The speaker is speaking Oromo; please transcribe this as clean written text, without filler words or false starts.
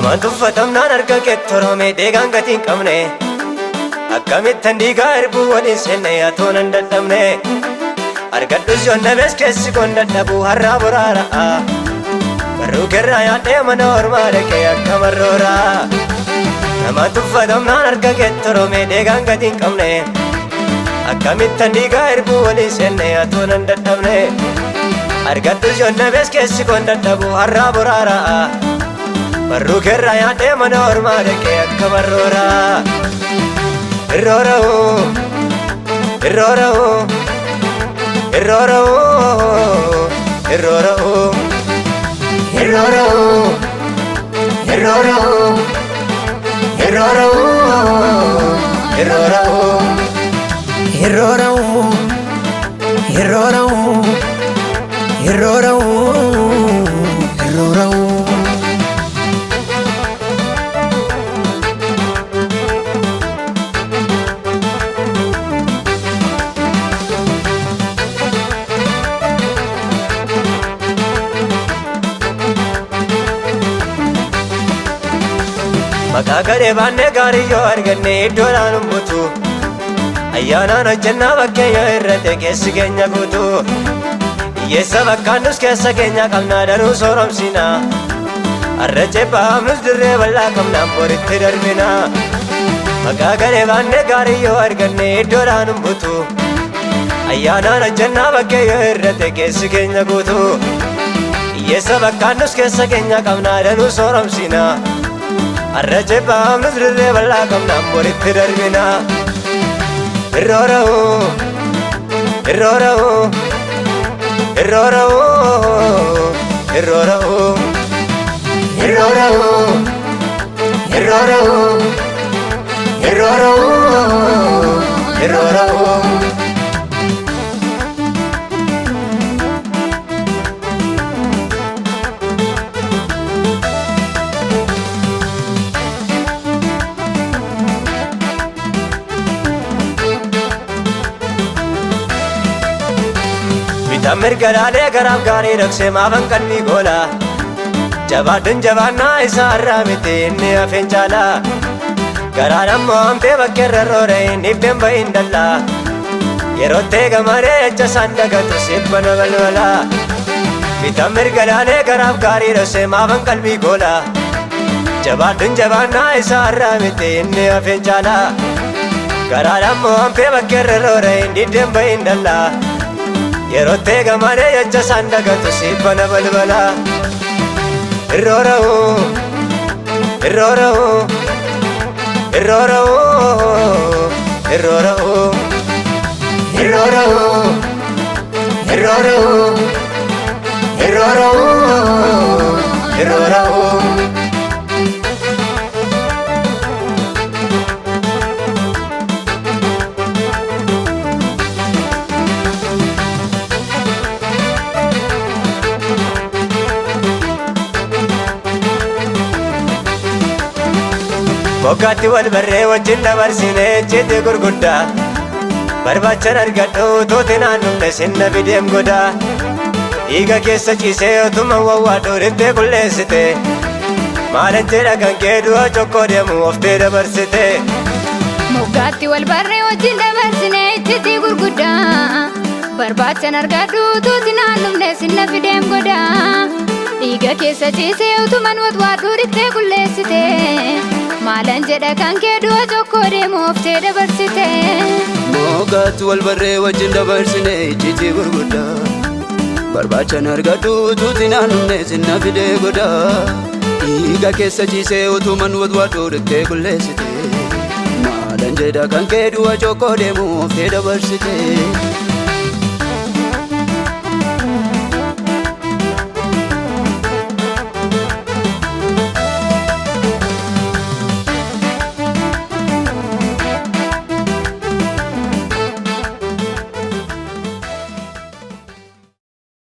Namaan tuffatamnaan harka kettoromee deegaan gatiin qabne akkamittan dhiigaa erbuu waliin seenne yaatoo nan dadhabne argadhus yoon dhabees keessi koon dadhabuu har'aa boraara'a barruu kerraa yaadhee mana ormaa dhaqee akka marrooraa Namaan tuffatamnaan harka kettoromee deegaan gatiin qabne akkamittan dhiigaa erbuu waliin seenne yaatoo nan dadhabne argadhus yoon dhabees keessi koon dadhabuu har'aa boraara'a barruu kerraa yaadhee mana ormaa dhaqee akka marrooraa Irroora'uu Irroora'uu Irroora'uu Irroora'uu Irroora'uu Irroora'uu Irroora'uu Irroora'uu Irroora'uu Irroora'uu Irroora'uu Irroora'uu Maqaa gadhee baannee gaarii yoo arganne iddoodhaan humbutu ayyaanaan hojjennaa bakkeenya irratti keessi keenya guutu hiyyeessa bakkaan nus keessa keenya qabnaa danuu sooromsina har'a ceebbaamnus dirree bal'aa qabnaan boritti darbina Maqaa gadhee baannee gaarii yoo arganne iddoodhaan humbutu ayyaanaan hojjennaa bakkeenya irratti keessi keenya guutu hiyyeessa bakkaan nus keessa keenya qabnaa danuu sooromsina har'a ceebbaamnus dirree bal'aa qabnaan boritti darbina Irroora'uu Irroora'uu Irroora'uu Irroora'uu Irroora'uu Irroora'uu Irroora'uu Irroora'uu Mirga laalee garaaf gaarii dhoksee maafan qalbii goola jabaadhuun jabaannaa isaa irraa miti inni hafeen caala garaan ammoo hamtee bakkeerra roore dhiifteen bahiin dalla yeroottee gamaree jecha isaan dagatu sibbana balbala bitaan mirga laalee garaaf gaarii dhoksee maafan qalbii goola jabaadhuun jabaannaa isaa irraa miti inni hafeen caala garaan ammoo hamtee bakkeerra roore dhiifteen bahiin dalla yeroottee gamaree jecha isaan dagatu sibbana balbala Irroora'uu Irroora'uu Irroora'uu Irroora'uu Irroora'uu Irroora'uu Irroora'uu Irroora'uu Bokkaatti wal barree wajjin dabarsinee cidhi gurguddaa barbaachan argadhu tuuti naannumne sinna fideem godaa dhiiga keessa ciisee otuma wawwaadhu riftee qulleessite maalan jedha kan kee du'a cokkoo deemu oftee dabarsite Bokkaatti wal barree wajjin dabarsinee cidhi gurguddaa barbaachan argadhu tuuti naannumne sinna fideem godaa dhiiga keessa ciisee otuman wawwaadhu riftee qulleessite maalan jedha kan kee du'a cokkoo deemu oftee dabarsite Bokkaatti wal barree wajjin dabarsinee cidhi gurguddaa barbaachan argadhu tuuti naannumne sinna fidee godaa dhiiga keessa ciisee utuman wawwaadhu riftee qulleessite maalan jedha kan kee du'a cokkoo deemu oftee dabarsite